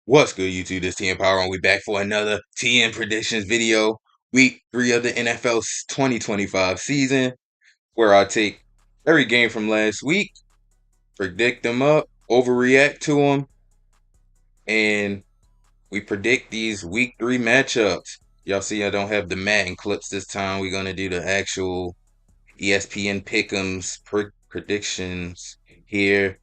What's good, YouTube? This TN Power, and we back for another TN predictions video. Week 3 of the NFL 2025 season, where I take every game from last week, predict them up, overreact to them, and we predict these Week 3 matchups. Y'all see I don't have the Madden clips this time. We're going to do the actual ESPN Pick'ems predictions here.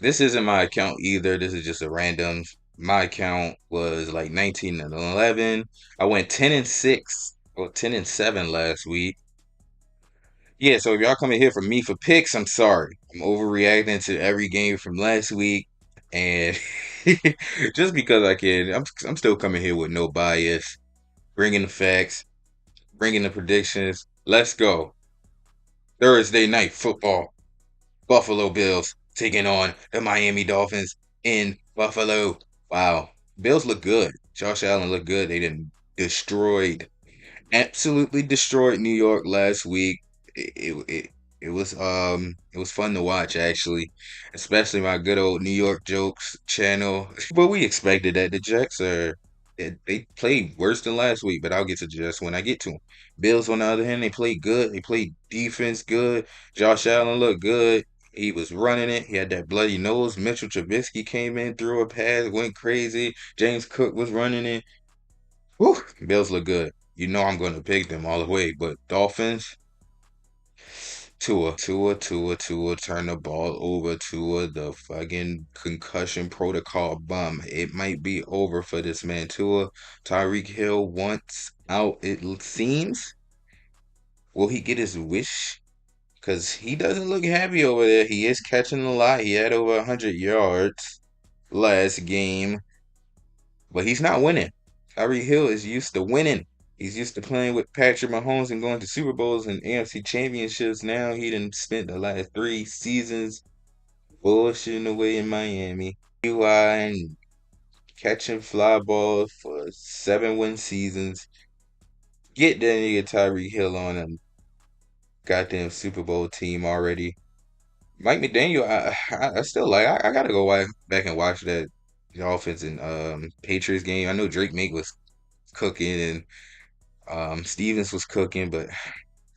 This isn't my account either. This is just a random. My account was like 19-11. I went 10-6 or 10-7 last week. Yeah, so if y'all coming here for me for picks, I'm sorry. I'm overreacting to every game from last week, and just because I can, I'm still coming here with no bias, bringing the facts, bringing the predictions. Let's go. Thursday night football. Buffalo Bills taking on the Miami Dolphins in Buffalo. Wow. Bills look good. Josh Allen looked good. They didn't destroyed, absolutely destroyed New York last week. It was fun to watch actually, especially my good old New York jokes channel. But we expected that the Jets are they played worse than last week, but I'll get to Jets when I get to them. Bills on the other hand, they played good. They played defense good. Josh Allen looked good. He was running it. He had that bloody nose. Mitchell Trubisky came in, threw a pass, went crazy. James Cook was running it. Whew, Bills look good. You know I'm going to pick them all the way, but Dolphins, Tua, turn the ball over. Tua, the fucking concussion protocol bum. It might be over for this man. Tua, Tyreek Hill wants out, it seems. Will he get his wish? Because he doesn't look happy over there. He is catching a lot. He had over 100 yards last game, but he's not winning. Tyreek Hill is used to winning. He's used to playing with Patrick Mahomes and going to Super Bowls and AFC championships. Now he done spent the last 3 seasons bullshitting away in Miami. UI and catching fly balls for 7-win seasons. Get that nigga Tyreek Hill on a goddamn Super Bowl team already. Mike McDaniel, I still like. I gotta go back and watch that Dolphins and Patriots game. I know Drake Mate was cooking and Stevens was cooking, but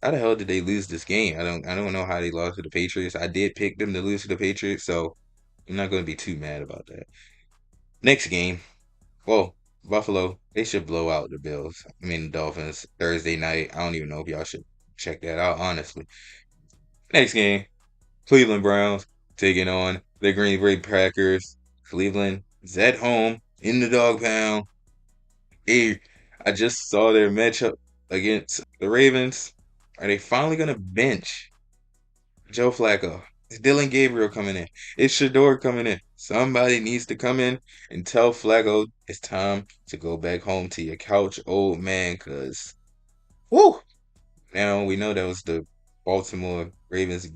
how the hell did they lose this game? I don't know how they lost to the Patriots. I did pick them to lose to the Patriots, so I'm not going to be too mad about that. Next game, well, Buffalo, they should blow out the Bills. I mean, the Dolphins Thursday night. I don't even know if y'all should check that out, honestly. Next game, Cleveland Browns taking on the Green Bay Packers. Cleveland is at home in the dog pound. Hey, I just saw their matchup against the Ravens. Are they finally gonna bench Joe Flacco? Is Dylan Gabriel coming in? Is Shador coming in? Somebody needs to come in and tell Flacco it's time to go back home to your couch, old man, cause whoo! Now we know that was the Baltimore Ravens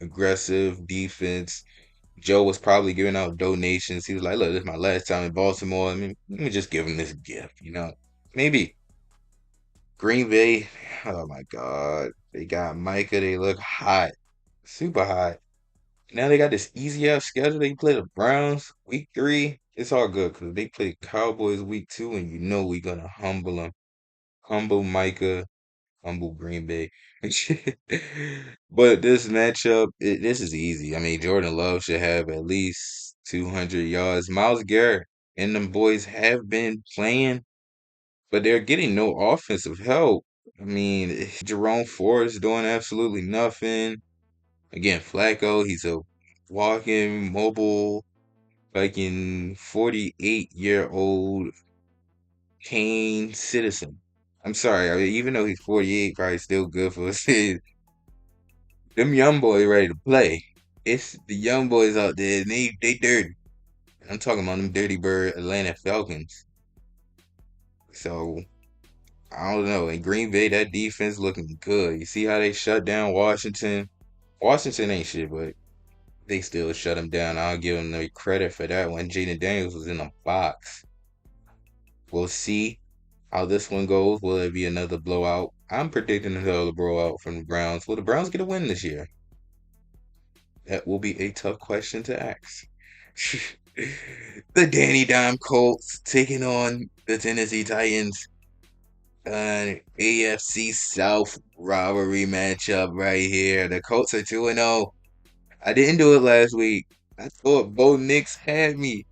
aggressive defense. Joe was probably giving out donations. He was like, look, this is my last time in Baltimore. I mean, let me just give him this gift, you know. Maybe Green Bay, oh my God. They got Micah. They look hot. Super hot. Now they got this easy ass schedule. They play the Browns week 3. It's all good because they play the Cowboys week 2, and you know we're gonna humble them. Humble Micah, humble Green Bay. But this matchup, this is easy. I mean, Jordan Love should have at least 200 yards. Miles Garrett and them boys have been playing, but they're getting no offensive help. I mean, Jerome Ford is doing absolutely nothing. Again, Flacco, he's a walking, mobile, fucking 48-year-old Kane citizen. I'm sorry, I mean, even though he's 48, probably still good for us. Them young boys ready to play. It's the young boys out there, and they dirty. I'm talking about them dirty bird Atlanta Falcons. So I don't know. In Green Bay, that defense looking good. You see how they shut down Washington? Washington ain't shit, but they still shut them down. I'll give them the credit for that one. Jaden Daniels was in a box. We'll see how this one goes. Will it be another blowout? I'm predicting another blowout from the Browns. Will the Browns get a win this year? That will be a tough question to ask. The Danny Dime Colts taking on the Tennessee Titans. AFC South rivalry matchup right here. The Colts are 2-0. I didn't do it last week. I thought Bo Nix had me.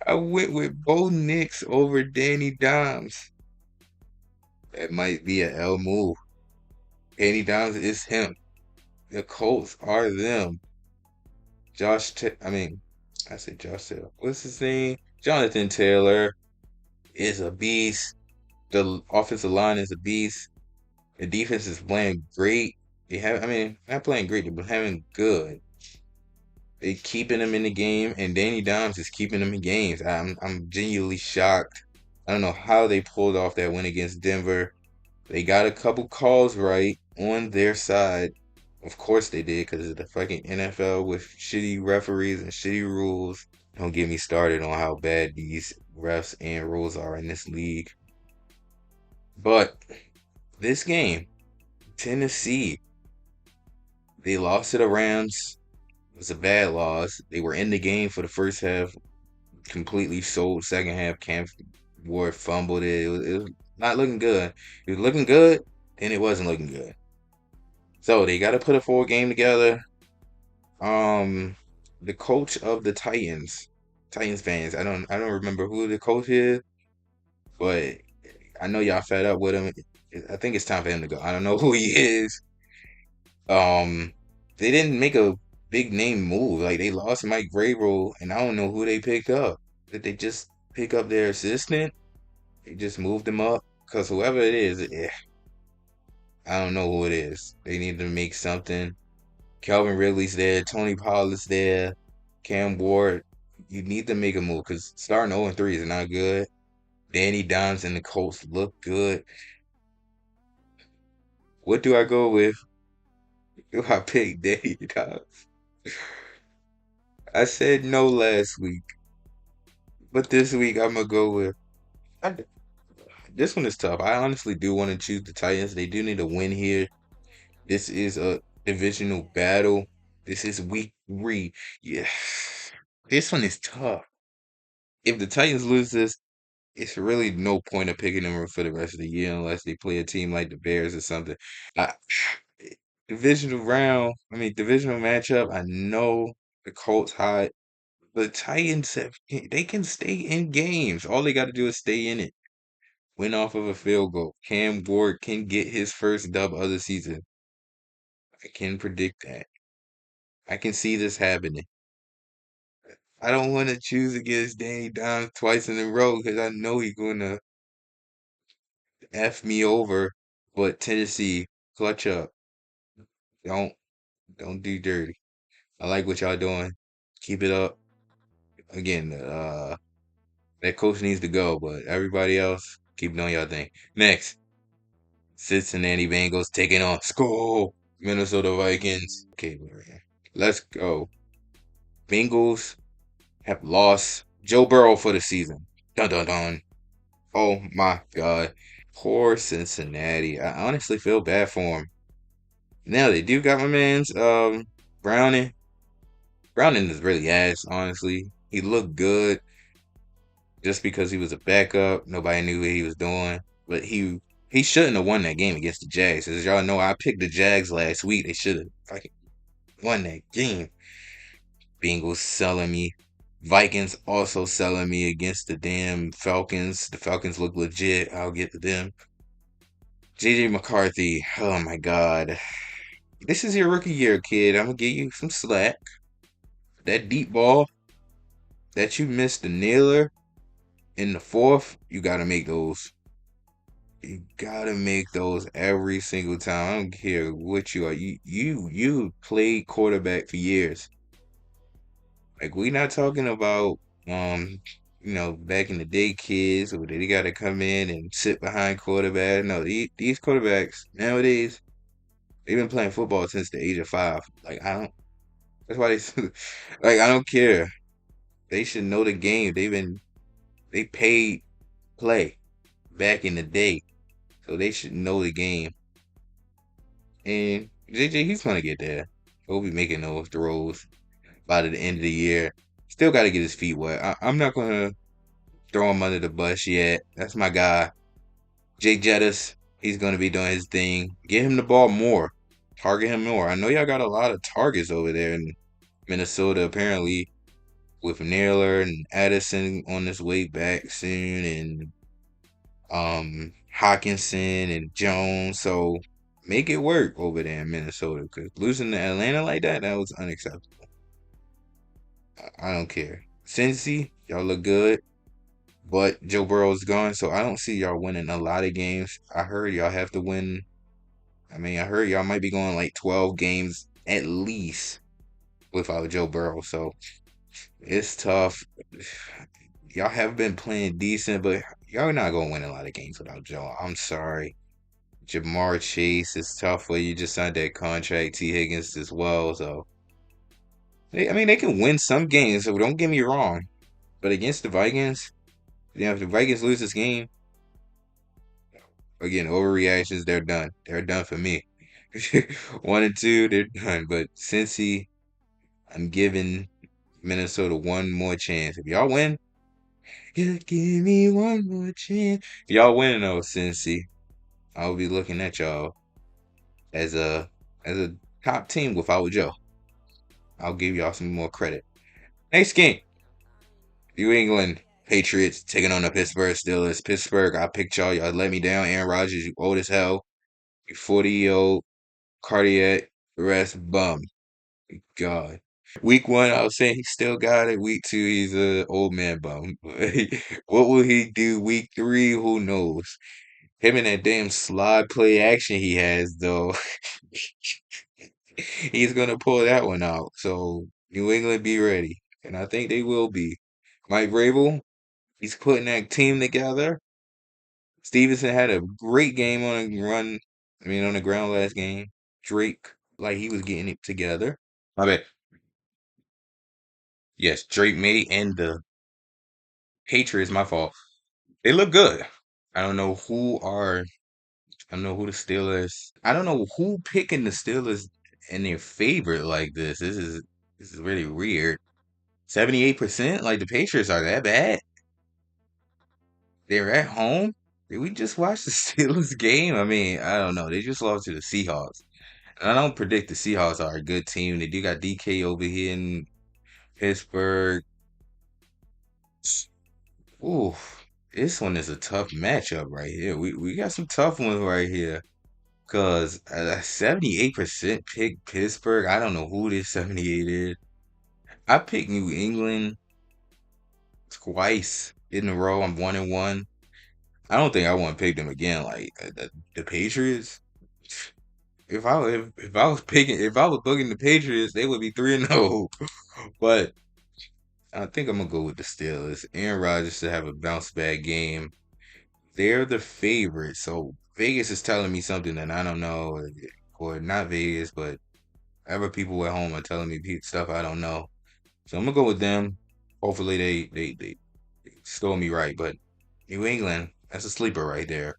I went with Bo Nix over Danny Dimes. That might be a L move. Danny Dimes is him. The Colts are them. I said Josh Taylor. What's his name? Jonathan Taylor is a beast. The offensive line is a beast. The defense is playing great. Not playing great, but having good. They keeping them in the game, and Danny Dimes is keeping them in games. I'm genuinely shocked. I don't know how they pulled off that win against Denver. They got a couple calls right on their side. Of course they did, because of the fucking NFL with shitty referees and shitty rules. Don't get me started on how bad these refs and rules are in this league. But this game, Tennessee, they lost to the Rams. It was a bad loss. They were in the game for the first half, completely sold. Second half, Cam Ward fumbled it. It was not looking good. It was looking good, and it wasn't looking good. So they got to put a full game together. Um, the coach of the Titans fans. I don't remember who the coach is, but I know y'all fed up with him. I think it's time for him to go. I don't know who he is. Um, they didn't make a big name move. Like they lost Mike Vrabel, and I don't know who they picked up. Did they just pick up their assistant? They just moved him up because whoever it is, I don't know who it is. They need to make something. Calvin Ridley's there. Tony Pollard's there. Cam Ward. You need to make a move because starting 0-3 is not good. Danny Dimes and the Colts look good. What do I go with? Do I pick Danny Dimes? I said no last week, but this week I'm gonna go with. I, this one is tough. I honestly do want to choose the Titans. They do need a win here. This is a divisional battle. This is week 3. Yeah, this one is tough. If the Titans lose this, it's really no point of picking them for the rest of the year unless they play a team like the Bears or something. I, divisional matchup. I know the Colts hot. The Titans they can stay in games. All they got to do is stay in it. Win off of a field goal. Cam Ward can get his first dub of the season. I can predict that. I can see this happening. I don't want to choose against Danny Dimes twice in a row because I know he's gonna f me over. But Tennessee, clutch up. Don't don't do dirty. I like what y'all doing. Keep it up. Again, that coach needs to go, but everybody else, keep doing y'all thing. Next, Cincinnati Bengals taking on Skull Minnesota Vikings. Okay, let's go. Bengals have lost Joe Burrow for the season. Dun dun dun. Oh my God. Poor Cincinnati. I honestly feel bad for him. Now they do got my man's Browning. Browning is really ass, honestly. He looked good just because he was a backup. Nobody knew what he was doing. But he shouldn't have won that game against the Jags. As y'all know, I picked the Jags last week. They should have fucking won that game. Bengals selling me. Vikings also selling me against the damn Falcons. The Falcons look legit. I'll get to them. JJ McCarthy. Oh my God. This is your rookie year, kid. I'm gonna give you some slack. That deep ball that you missed the nailer in the fourth, you gotta make those. You gotta make those every single time. I don't care what you are. You played quarterback for years. Like we not talking about back in the day kids where they gotta come in and sit behind quarterback. No, these quarterbacks nowadays, they've been playing football since the age of 5. Like I don't that's why they like I don't care. They should know the game. They paid play back in the day. So they should know the game. And JJ, he's gonna get there. He'll be making those throws by the end of the year. Still got to get his feet wet. I'm not gonna throw him under the bus yet. That's my guy, Jake Jettis. He's gonna be doing his thing. Get him the ball more. Target him more. I know y'all got a lot of targets over there in Minnesota. Apparently, with Naylor and Addison on his way back soon, and Hawkinson and Jones. So make it work over there in Minnesota. Because losing to Atlanta like that, that was unacceptable. I don't care. Cincy, y'all look good. But Joe Burrow's gone, so I don't see y'all winning a lot of games. I heard y'all have to win. I mean, I heard y'all might be going like 12 games at least without Joe Burrow. So it's tough. Y'all have been playing decent, but y'all not gonna win a lot of games without Joe. I'm sorry. Jamar Chase is tough for you. Just signed that contract. T. Higgins as well. So I mean, they can win some games. So don't get me wrong. But against the Vikings, if the Vikings lose this game, again, overreactions. They're done. They're done for me. 1 and 2, they're done. But I'm giving Minnesota one more chance. If y'all win, just give me one more chance. If y'all win though, Cincy, I'll be looking at y'all as a top team without Joe. I'll give y'all some more credit. Next game, New England Patriots taking on the Pittsburgh Steelers. Pittsburgh, I picked y'all. Y'all let me down. Aaron Rodgers, you old as hell. You 40-year-old cardiac arrest bum. God. Week 1, I was saying he still got it. Week 2, he's a old man bum. What will he do week 3? Who knows? Him and that damn slide play action he has, though. He's gonna pull that one out. So New England, be ready, and I think they will be. Mike Vrabel, he's putting that team together. Stevenson had a great game on a run. I mean, on the ground last game. Drake, like he was getting it together. My bad. Yes, Drake May and the Patriots. My fault. They look good. I don't know who are. I don't know who the Steelers. I don't know who picking the Steelers in their favorite like this. This is really weird. 78%? Like the Patriots are that bad? They're at home? Did we just watch the Steelers game? I mean, I don't know. They just lost to the Seahawks. And I don't predict the Seahawks are a good team. They do got DK over here in Pittsburgh. Ooh, this one is a tough matchup right here. We got some tough ones right here. Cause 78% pick Pittsburgh. I don't know who this 78 is. I picked New England twice in a row. I'm 1-1. I don't think I want to pick them again. Like the Patriots. If I was picking if I was booking the Patriots, they would be 3-0. But I think I'm gonna go with the Steelers. Aaron Rodgers should have a bounce back game. They're the favorite, so Vegas is telling me something that I don't know, or not Vegas, but other people at home are telling me stuff I don't know. So I'm gonna go with them. Hopefully they stole me right, but New England, that's a sleeper right there.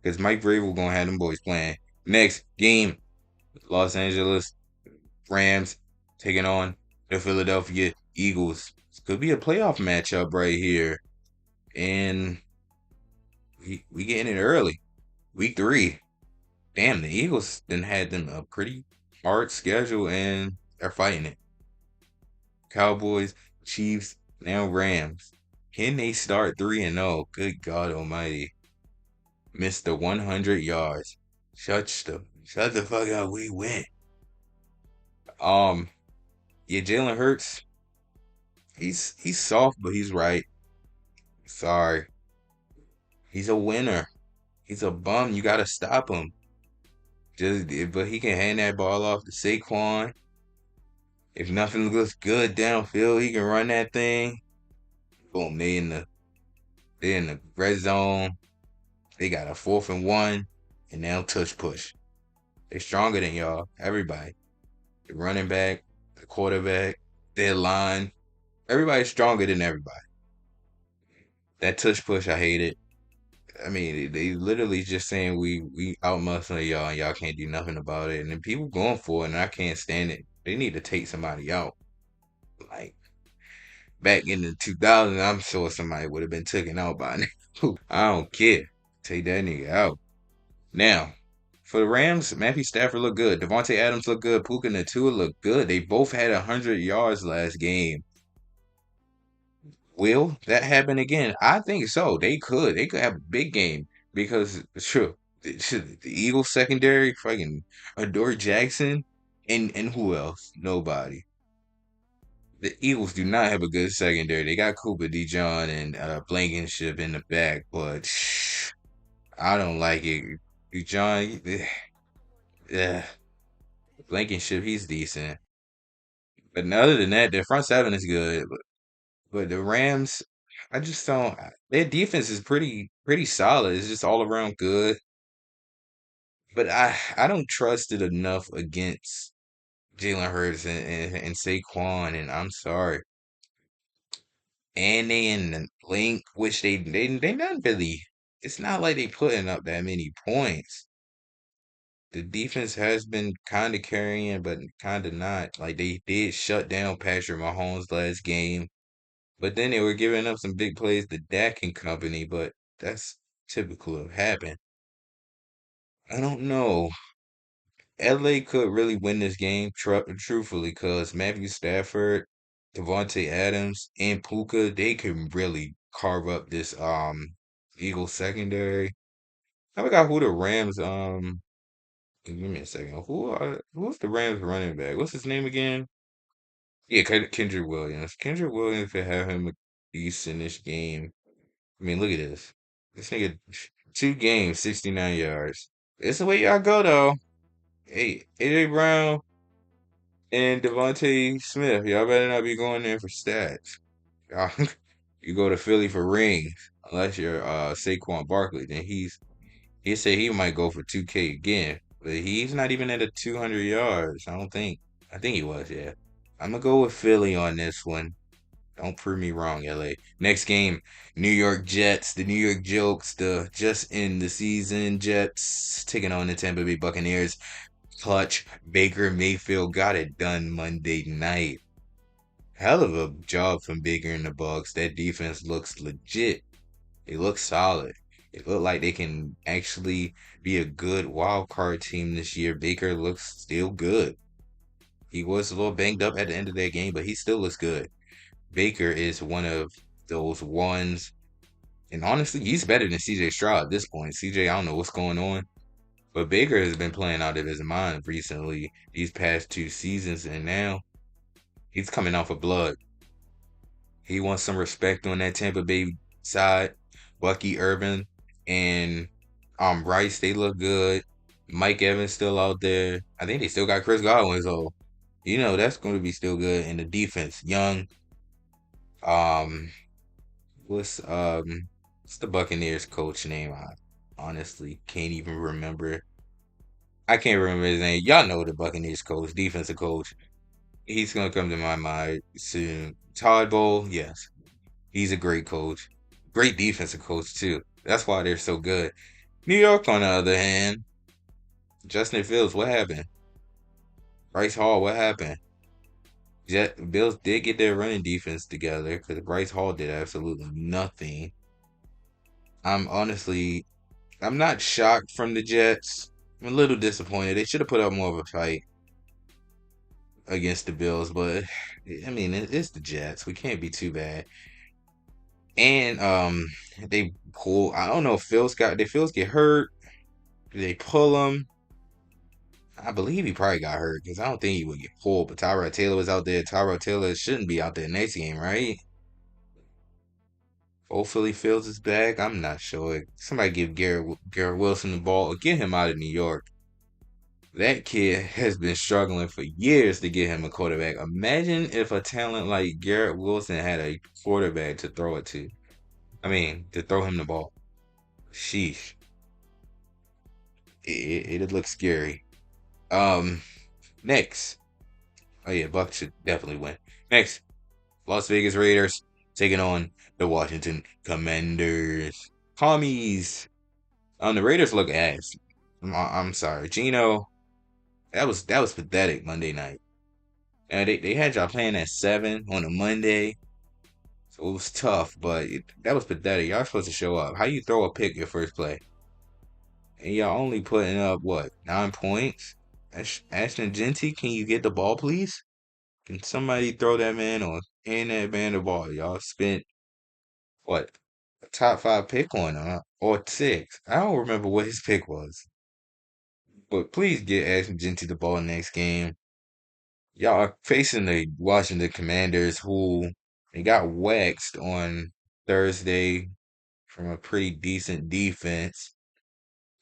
Because Mike Vrabel gonna have them boys playing. Next game, Los Angeles Rams taking on the Philadelphia Eagles. This could be a playoff matchup right here. And we getting it early. Week 3. Damn, the Eagles then had them a pretty hard schedule and they're fighting it. Cowboys, Chiefs, now Rams. Can they start 3-0? Good God Almighty. Missed the 100 yards. Shut the fuck up. We win. Um, yeah, Jalen Hurts. He's soft, but he's right. Sorry, he's a winner. He's a bum. You gotta stop him. But he can hand that ball off to Saquon. If nothing looks good downfield, he can run that thing. Boom, they in the red zone. They got a 4th and 1, and now touch push. They're stronger than y'all. Everybody. The running back, the quarterback, their line. Everybody's stronger than everybody. That touch push, I hate it. I mean, they literally just saying we outmuscle y'all and y'all can't do nothing about it. And then people going for it, and I can't stand it. They need to take somebody out. Like, Back in the 2000s, I'm sure somebody would have been taken out by now. I don't care. Take that nigga out. Now, for the Rams, Matthew Stafford looked good. Devontae Adams looked good. Puka Nacua looked good. They both had 100 yards last game. Will that happen again? I think so. They could. They could have a big game because sure, the Eagles secondary, fucking Adore Jackson, and who else? Nobody. The Eagles do not have a good secondary. They got Cooper DeJohn and Blankenship in the back, but I don't like it. DeJohn, yeah, Blankenship, he's decent. But other than that, their front seven is good. But the Rams, I just don't. Their defense is pretty solid. It's just all around good. But I don't trust it enough against Jalen Hurts and Saquon. And I'm sorry. And they in the link, which they not really. It's not like they putting up that many points. The defense has been kind of carrying, but kind of not. Like they did shut down Patrick Mahomes last game. But then they were giving up some big plays to Dak and company, but that's typical of happen. I don't know. LA could really win this game, truthfully, because Matthew Stafford, Devontae Adams, and Puka, they can really carve up this Eagles secondary. I forgot who the Rams give me a second. Who's the Rams running back? What's his name again? Yeah, Kendrick Williams. Kendrick Williams could have him a decentish game. I mean, look at this. This nigga, 2 games, 69 yards. It's the way y'all go, though. Hey, AJ Brown and Devontae Smith, y'all better not be going there for stats. Y'all, you go to Philly for rings, unless you're Saquon Barkley. Then he said he might go for 2K again, but he's not even at a 200 yards. I don't think. I think he was, yeah. I'm gonna go with Philly on this one. Don't prove me wrong, LA. Next game, New York Jets, the New York Jokes, the just in the season Jets taking on the Tampa Bay Buccaneers. Clutch Baker Mayfield got it done Monday night. Hell of a job from Baker and the Bucks. That defense looks legit. It looks solid. It looked like they can actually be a good wild card team this year. Baker looks still good. He was a little banged up at the end of that game, but he still looks good. Baker is one of those ones. And honestly, he's better than CJ Stroud at this point. CJ, I don't know what's going on. But Baker has been playing out of his mind recently, these past 2 seasons, and now he's coming off of blood. He wants some respect on that Tampa Bay side. Bucky Urban and Rice, they look good. Mike Evans still out there. I think they still got Chris Godwin, so that's going to be still good. And the defense, young. Um, What's what's the Buccaneers coach name? I honestly can't even remember. I can't remember his name. Y'all know the Buccaneers coach, defensive coach. He's gonna come to my mind soon. Todd Bowl, yes. He's a great coach. Great defensive coach too. That's why they're so good. New York, on the other hand, Justin Fields, what happened? Bryce Hall, what happened? Bills did get their running defense together because Bryce Hall did absolutely nothing. I'm honestly I'm not shocked from the Jets. I'm a little disappointed. They should have put up more of a fight against the Bills, but I mean, it's the Jets. We can't be too bad. And they pull. I don't know if Fields get hurt. Do they pull him? I believe he probably got hurt because I don't think he would get pulled. But Tyrod Taylor was out there. Tyrod Taylor shouldn't be out there next game, right? Hopefully Fields is back. I'm not sure. Somebody give Garrett Wilson the ball or get him out of New York. That kid has been struggling for years to get him a quarterback. Imagine if a talent like Garrett Wilson had a quarterback to throw it to. I mean, to throw him the ball. Sheesh. It'd look scary. Um, Next. Oh yeah, Bucks should definitely win. Next, Las Vegas Raiders taking on the Washington Commanders. Commies. The Raiders look ass. I'm sorry, Gino. That was pathetic Monday night. And they had y'all playing at 7 on a Monday. So it was tough, but that was pathetic. Y'all supposed to show up. How you throw a pick your first play? And y'all only putting up what, 9 points? Ashton Genty, can you get the ball, please? Can somebody throw that man or hand that man the ball? Y'all spent what, a top five pick on him or six? I don't remember what his pick was. But please get Ashton Genty the ball next game. Y'all are facing the Washington Commanders, who they got waxed on Thursday from a pretty decent defense.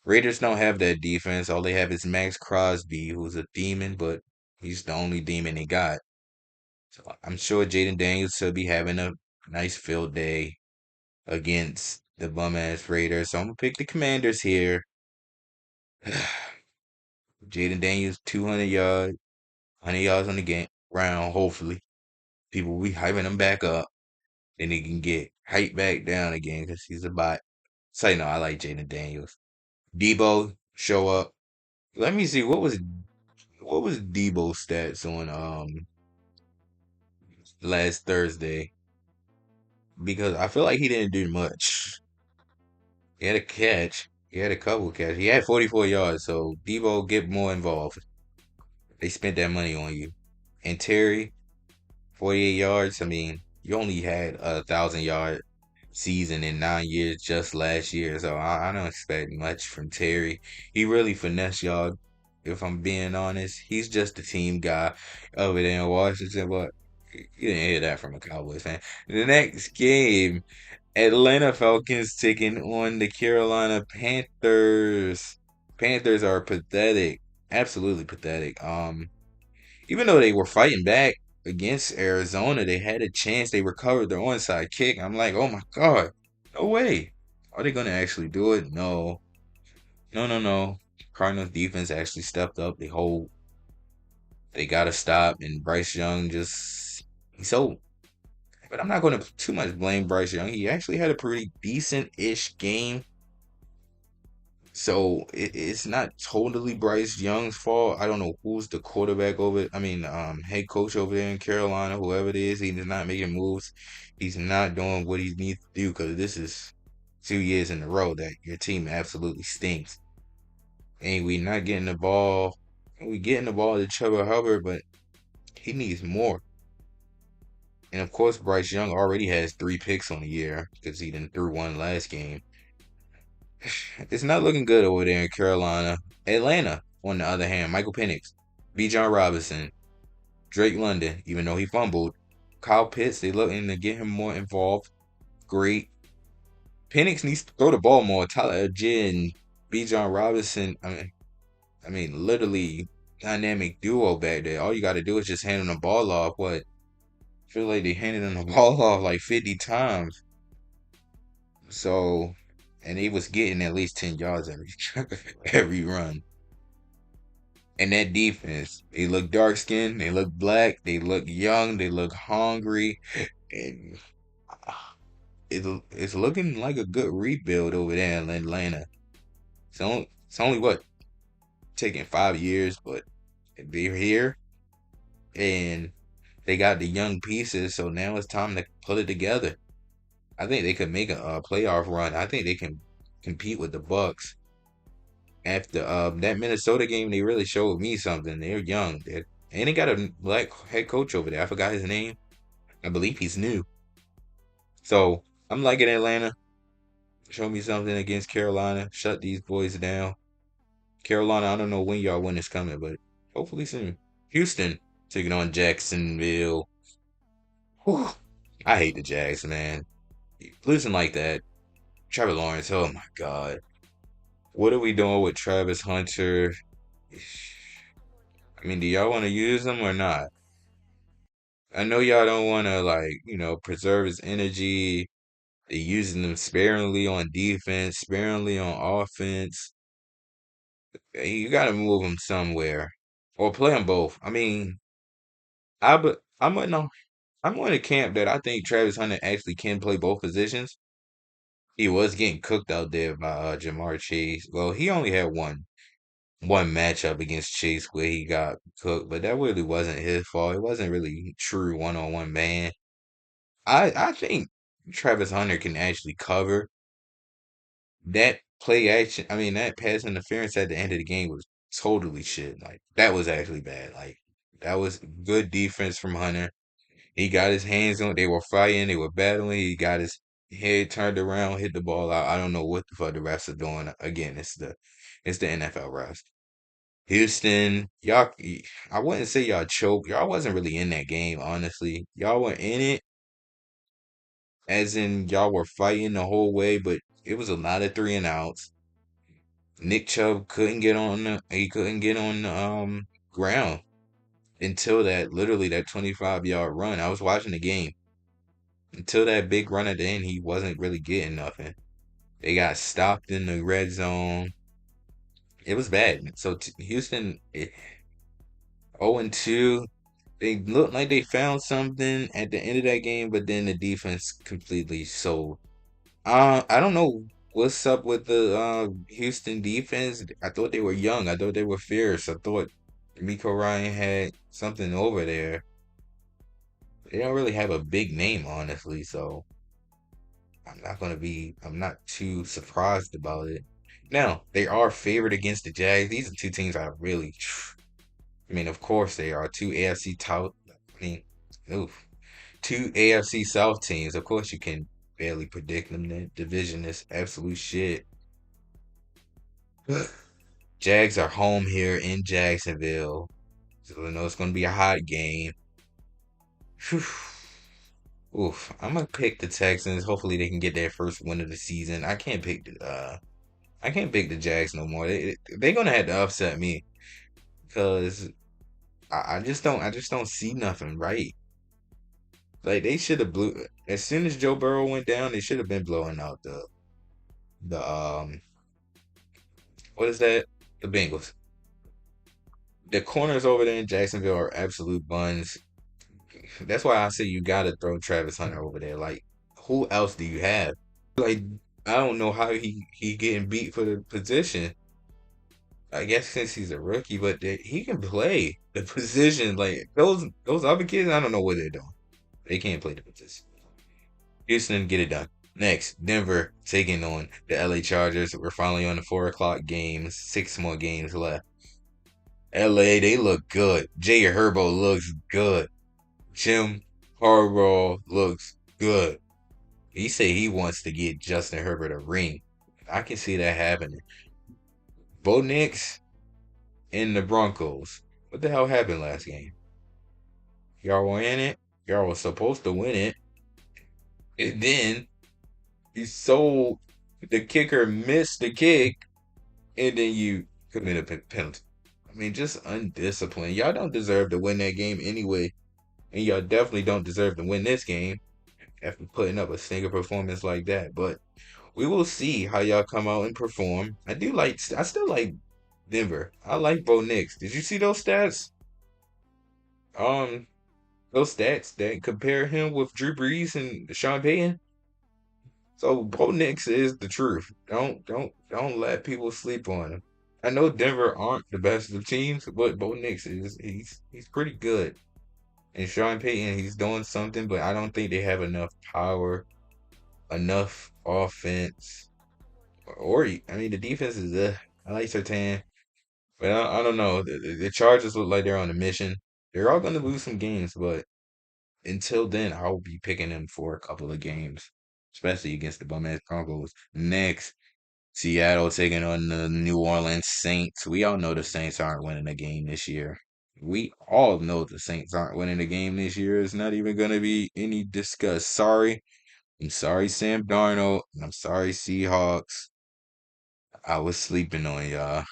Raiders don't have that defense. All they have is Max Crosby, who's a demon, but he's the only demon they got. So I'm sure Jaden Daniels will be having a nice field day against the bum ass Raiders. So I'm gonna pick the Commanders here. Jaden Daniels, 200 yards, 100 yards on the game round. Hopefully, people will be hyping him back up. Then he can get hyped back down again because he's a bot. Say no, I like Jaden Daniels. Debo show up. Let me see what was Debo's stats on last Thursday, because I feel like he didn't do much. He had a catch. He had a couple catches. He had 44 yards. So Debo, get more involved. They spent that money on you. And Terry, 48 yards. I mean, you only had 1,000 yard season in 9 years just last year. So I don't expect much from Terry. He really finessed y'all. If I'm being honest, he's just a team guy over there in Washington. But you didn't hear that from a Cowboys fan. The next game, Atlanta Falcons taking on the Carolina Panthers. Panthers are pathetic, absolutely pathetic. Even though they were fighting back against Arizona, they had a chance. They recovered their onside kick. I'm like, oh my god, no way. Are they gonna actually do it? No, no, no, no. Cardinals defense actually stepped up. They got to stop, and Bryce Young just he's so. But I'm not going to too much blame Bryce Young. He actually had a pretty decent-ish game. So it's not totally Bryce Young's fault. I don't know who's the quarterback over. I mean, head coach over there in Carolina, whoever it is. He's not making moves. He's not doing what he needs to do, because this is 2 years in a row that your team absolutely stinks. And we not getting the ball. We getting the ball to Trevor Hubbard, but he needs more. And of course, Bryce Young already has 3 picks on the year because he didn't threw one last game. It's not looking good over there in Carolina. Atlanta, on the other hand, Michael Penix, Bijan Robinson, Drake London, even though he fumbled, Kyle Pitts, they looking to get him more involved. Great. Penix needs to throw the ball more. Tyler Jin, Bijan Robinson, I mean, literally dynamic duo back there. All you got to do is just hand him the ball off. What? I feel like they handed him the ball off like 50 times. So, and he was getting at least 10 yards every every run. And that defense, they look dark skinned, they look black, they look young, they look hungry, and it's looking like a good rebuild over there in Atlanta. It's only what, taking 5 years, but they're here and they got the young pieces, so now it's time to put it together. I think they could make a playoff run. I think they can compete with the Bucks. After that Minnesota game, they really showed me something. They're young. And they got a black head coach over there. I forgot his name. I believe he's new. So I'm liking Atlanta. Show me something against Carolina. Shut these boys down. Carolina, I don't know when y'all win is coming, but hopefully soon. Houston taking on Jacksonville. Whew. I hate the Jags, man. Losing like that. Trevor Lawrence, oh my God. What are we doing with Travis Hunter? I mean, do y'all want to use him or not? I know y'all don't want to, like, preserve his energy. They're using him sparingly on defense, sparingly on offense. You got to move him somewhere or play them both. I mean, no, I'm on the camp that I think Travis Hunter actually can play both positions. He was getting cooked out there by Jamar Chase. Well, he only had one matchup against Chase where he got cooked, but that really wasn't his fault. It wasn't really true one-on-one man. I think Travis Hunter can actually cover that play action. I mean, that pass interference at the end of the game was totally shit. Like that was actually bad. Like that was good defense from Hunter. He got his hands on. They were fighting. They were battling. He got his head turned around, hit the ball out. I don't know what the fuck the refs are doing. Again, it's the NFL refs. Houston, y'all. I wouldn't say y'all choked. Y'all wasn't really in that game, honestly. Y'all were in it, as in y'all were fighting the whole way, but it was a lot of three and outs. Nick Chubb couldn't get on he couldn't get on the ground until that literally that 25-yard run. I was watching the game. Until that big run at the end, he wasn't really getting nothing. They got stopped in the red zone. It was bad. So Houston 0-2. They looked like they found something at the end of that game, but then the defense completely sold. I don't know what's up with the Houston defense. I thought they were young. I thought they were fierce. I thought Miko Ryan had something over there. They don't really have a big name, honestly, so I'm not too surprised about it. Now, they are favored against the Jags. These are two teams I really, I mean, of course they are two AFC tout. I mean, oof, two AFC South teams. Of course you can barely predict them. The division is absolute shit. Jags are home here in Jacksonville, so I know it's going to be a hot game. Whew. Oof, I'm gonna pick the Texans. Hopefully, they can get their first win of the season. I can't pick the Jags no more. They're gonna have to upset me because I just don't see nothing right. Like they should have blew as soon as Joe Burrow went down. They should have been blowing out the what is that? The Bengals. The corners over there in Jacksonville are absolute buns. That's why I say you gotta throw Travis Hunter over there. Like, who else do you have? Like, I don't know how he getting beat for the position. I guess since he's a rookie, but he can play the position. Like those other kids, I don't know what they're doing. They can't play the position. Houston, get it done. Next, Denver taking on the LA Chargers. We're finally on the 4 o'clock games. 6 more games left. LA, they look good. Jay Herbo looks good. Jim Harbaugh looks good. He said he wants to get Justin Herbert a ring. I can see that happening. Bo Nix and the Broncos. What the hell happened last game? Y'all were in it. Y'all were supposed to win it. And then you sold the kicker missed the kick, and then you commit a penalty. I mean, just undisciplined. Y'all don't deserve to win that game anyway, and y'all definitely don't deserve to win this game after putting up a single performance like that. But we will see how y'all come out and perform. I still like Denver. I like Bo Nix. Did you see those stats? Um, those stats that compare him with Drew Brees and Sean Payton. So Bo Nix is the truth. Don't let people sleep on him. I know Denver aren't the best of teams, but Bo Nix is he's pretty good. And Sean Payton, he's doing something, but I don't think they have enough power, enough offense, I mean the defense is I like Sertan, but I don't know. The Chargers look like they're on a mission. They're all going to lose some games, but until then, I'll be picking them for a couple of games, especially against the bum ass Broncos. Next, Seattle taking on the New Orleans Saints. We all know the Saints aren't winning a game this year. We all know the Saints aren't winning a game this year. It's not even going to be any discuss. Sorry. I'm sorry, Sam Darnold. I'm sorry, Seahawks. I was sleeping on y'all.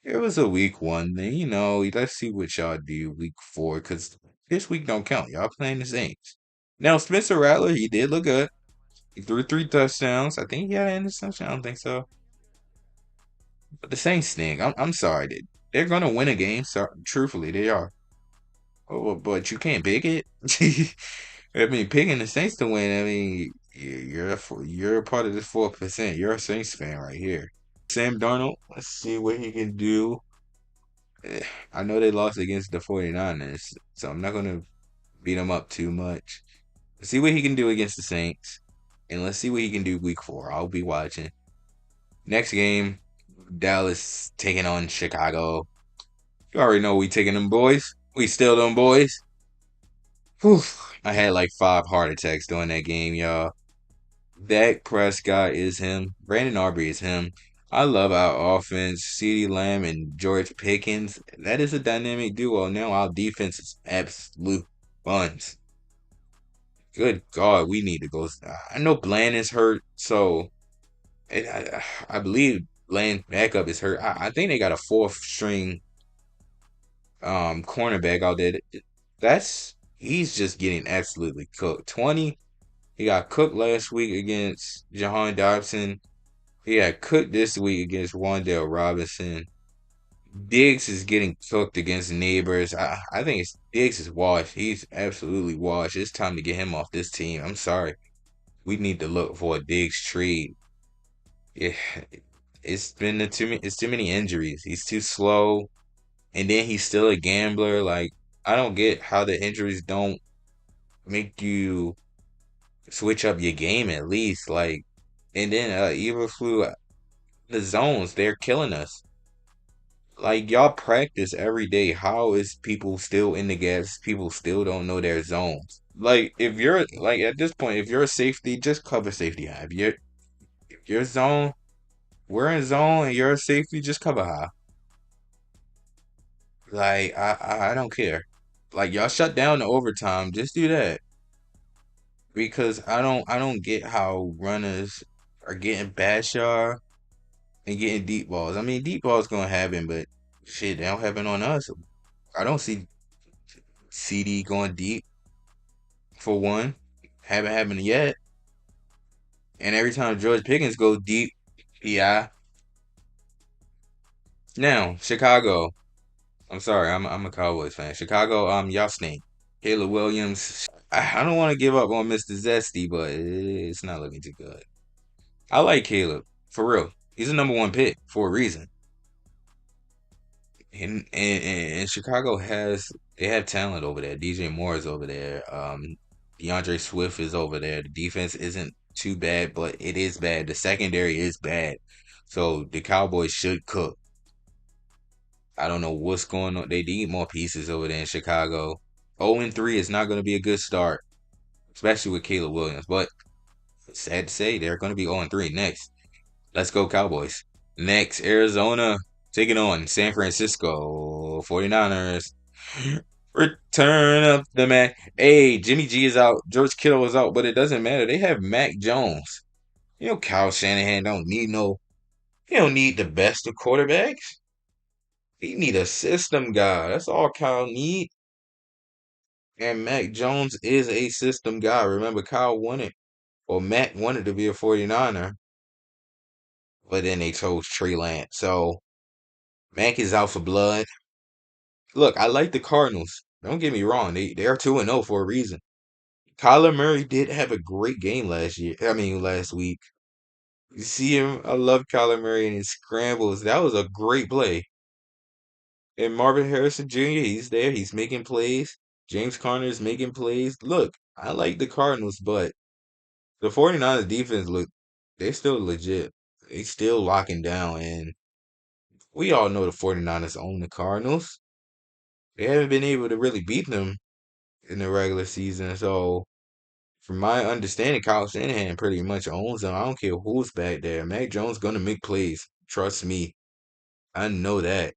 It was a week 1 thing, let's see what y'all do week 4, because this week don't count. Y'all playing the Saints. Now, Spencer Rattler, he did look good. He threw 3 touchdowns. I think he had an interception. I don't think so. But the Saints stink. I'm sorry. They're going to win a game. So, truthfully, they are. Oh, but you can't pick it. I mean, picking the Saints to win, I mean, you're a part of this 4%. You're a Saints fan right here. Sam Darnold, let's see what he can do. I know they lost against the 49ers, so I'm not going to beat them up too much. See what he can do against the Saints, and let's see what he can do week 4. I'll be watching. Next game, Dallas taking on Chicago. You already know we taking them boys. We still them boys. Whew. I had like 5 heart attacks during that game, y'all. Dak Prescott is him. Brandon Aubrey is him. I love our offense. CeeDee Lamb and George Pickens. That is a dynamic duo. Now our defense is absolute buns. Good God, we need to go. I know Bland is hurt, so I believe Bland backup is hurt. I think they got a fourth string cornerback out there. He's just getting absolutely cooked. 20. He got cooked last week against Jahan Dobson. He got cooked this week against Wandale Robinson. Diggs is getting cooked against neighbors. I think Diggs is washed. He's absolutely washed. It's time to get him off this team. I'm sorry. We need to look for a Diggs trade. Yeah, it's too many injuries. He's too slow, and then he's still a gambler. Like I don't get how the injuries don't make you switch up your game at least. Like, and then Eberflus, the zones, they're killing us. Like y'all practice every day. How is people still in the gaps? People still don't know their zones. Like if you're like at this point, if you're a safety, just cover safety high. If you're zone, we're in zone and you're a safety, just cover high. Like I don't care. Like y'all shut down the overtime, just do that. Because I don't get how runners are getting Bashar and getting deep balls. I mean deep balls gonna happen, but shit, they don't happen on us. I don't see CD going deep for one. Haven't happened yet. And every time George Pickens go deep, yeah. Now, Chicago. I'm sorry, I'm a Cowboys fan. Chicago, y'all stink. Caleb Williams. I don't want to give up on Mr. Zesty, but it's not looking too good. I like Caleb, for real. He's a number 1 pick for a reason. And Chicago they have talent over there. DJ Moore is over there. DeAndre Swift is over there. The defense isn't too bad, but it is bad. The secondary is bad. So the Cowboys should cook. I don't know what's going on. They need more pieces over there in Chicago. 0-3 is not going to be a good start, especially with Caleb Williams. But sad to say, they're going to be 0-3 next. Let's go Cowboys. Next, Arizona taking on San Francisco 49ers. Return of the man. Hey, Jimmy G is out. George Kittle is out, but it doesn't matter. They have Mac Jones. You know, Kyle Shanahan don't need no. He don't need the best of quarterbacks. He need a system guy. That's all Kyle need. And Mac Jones is a system guy. Remember, Kyle wanted, or Mac wanted to be a 49er, but then they chose Trey Lance. So Mac is out for blood. Look, I like the Cardinals. Don't get me wrong. They're 2-0 for a reason. Kyler Murray did have a great game last year. I mean, last week. You see him? I love Kyler Murray and his scrambles. That was a great play. And Marvin Harrison Jr., he's there. He's making plays. James Conner is making plays. Look, I like the Cardinals, but the 49ers defense they're still legit. They still locking down. And we all know the 49ers own the Cardinals. They haven't been able to really beat them in the regular season. So, from my understanding, Kyle Shanahan pretty much owns them. I don't care who's back there. Mac Jones gonna make plays. Trust me. I know that.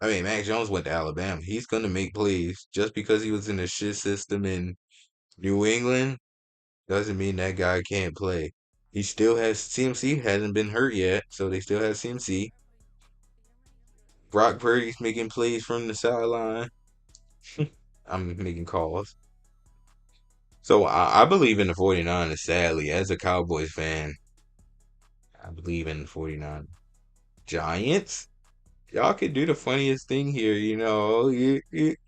I mean, Mac Jones went to Alabama. He's gonna make plays. Just because he was in a shit system in New England doesn't mean that guy can't play. He still has CMC hasn't been hurt yet, so they still have CMC. Brock Purdy's making plays from the sideline. I'm making calls. So I believe in the 49ers, sadly. As a Cowboys fan, I believe in the 49ers. Giants? Y'all could do the funniest thing here, you know. You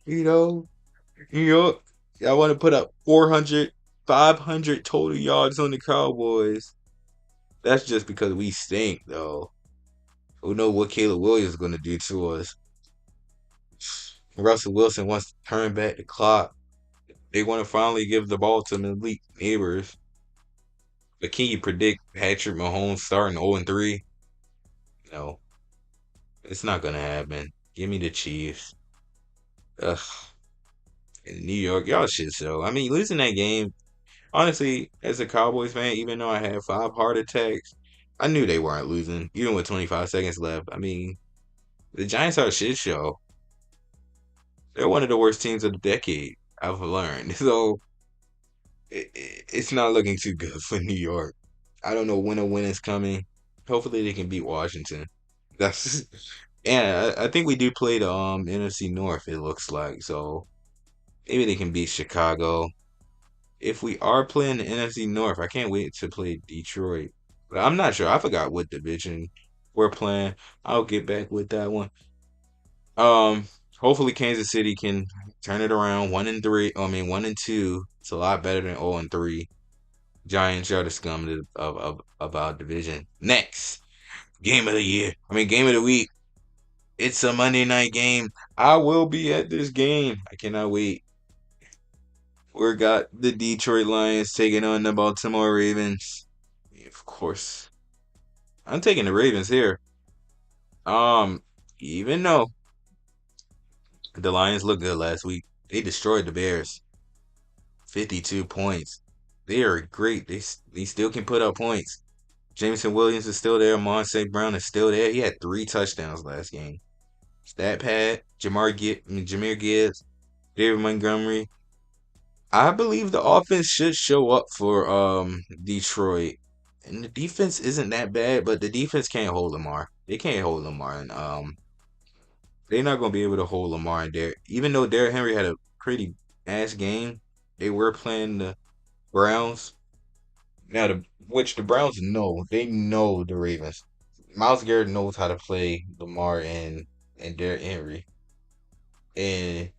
know, y'all want to put up 400, 500 total yards on the Cowboys. That's just because we stink, though. Who know what Caleb Williams is going to do to us? Russell Wilson wants to turn back the clock. They want to finally give the ball to the elite neighbors. But can you predict Patrick Mahomes starting 0 and 3? No, it's not gonna happen. Give me the Chiefs. Ugh, in New York, y'all shit show. I mean, losing that game, honestly, as a Cowboys fan, even though I had 5 heart attacks, I knew they weren't losing, even with 25 seconds left. I mean, the Giants are a shit show. They're one of the worst teams of the decade, I've learned. So it's not looking too good for New York. I don't know when a win is coming. Hopefully they can beat Washington. That's and I think we do play the NFC North, it looks like. So maybe they can beat Chicago. If we are playing the NFC North, I can't wait to play Detroit. But I'm not sure. I forgot what division we're playing. I'll get back with that one. Um, hopefully Kansas City can turn it around. 1 and 3. I mean 1 and 2. It's a lot better than 0 and 3. Giants are the scum of our division. Next game of the year. I mean game of the week. It's a Monday night game. I will be at this game. I cannot wait. We got the Detroit Lions taking on the Baltimore Ravens. Of course, I'm taking the Ravens here. Um, even though the Lions looked good last week, they destroyed the Bears. 52 points. They are great. They still can put up points. Jameson Williams is still there. Monte Brown is still there. He had 3 touchdowns last game. Stat pad, Jameer Gibbs, David Montgomery. I believe the offense should show up for Detroit. And the defense isn't that bad, but the defense can't hold Lamar. They can't hold Lamar, and they're not gonna be able to hold Lamar in there. Even though Derrick Henry had a pretty ass game, they were playing the Browns. Now which the Browns know. They know the Ravens. Miles Garrett knows how to play Lamar and Derrick Henry. And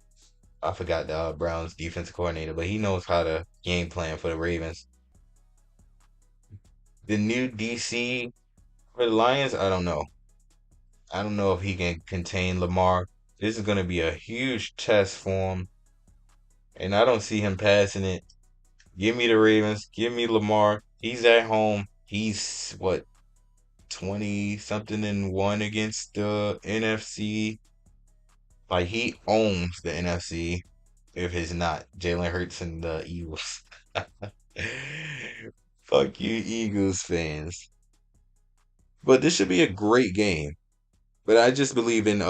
I forgot the Browns defensive coordinator, but he knows how to game plan for the Ravens. The new DC for the Lions, I don't know. I don't know if he can contain Lamar. This is going to be a huge test for him, and I don't see him passing it. Give me the Ravens. Give me Lamar. He's at home. He's what 20 something and one against the NFC. Like he owns the NFC. If it's not Jalen Hurts and the Eagles. Fuck you, Eagles fans. But this should be a great game. But I just believe in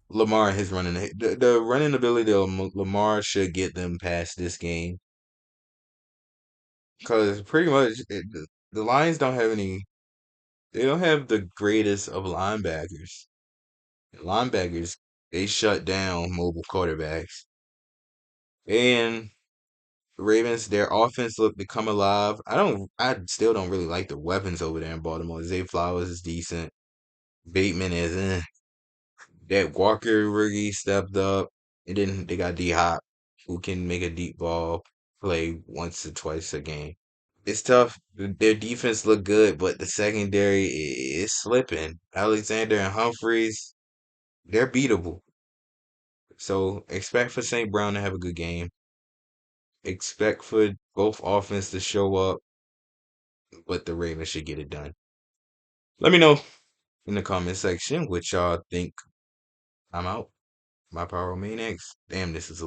Lamar and his running. The running ability of Lamar should get them past this game because pretty much the Lions don't have any. They don't have the greatest of linebackers. Linebackers they shut down mobile quarterbacks and Ravens. Their offense look to come alive. I still don't really like the weapons over there in Baltimore. Zay Flowers is decent. Bateman is. That Walker rookie stepped up, and then they got D Hop, who can make a deep ball play once or twice a game. It's tough. Their defense look good, but the secondary is slipping. Alexander and Humphreys, they're beatable. So expect for St. Brown to have a good game. Expect for both offense to show up, but the Ravens should get it done. Let me know in the comment section what y'all think. I'm out. My Power Maniacs. Damn, this is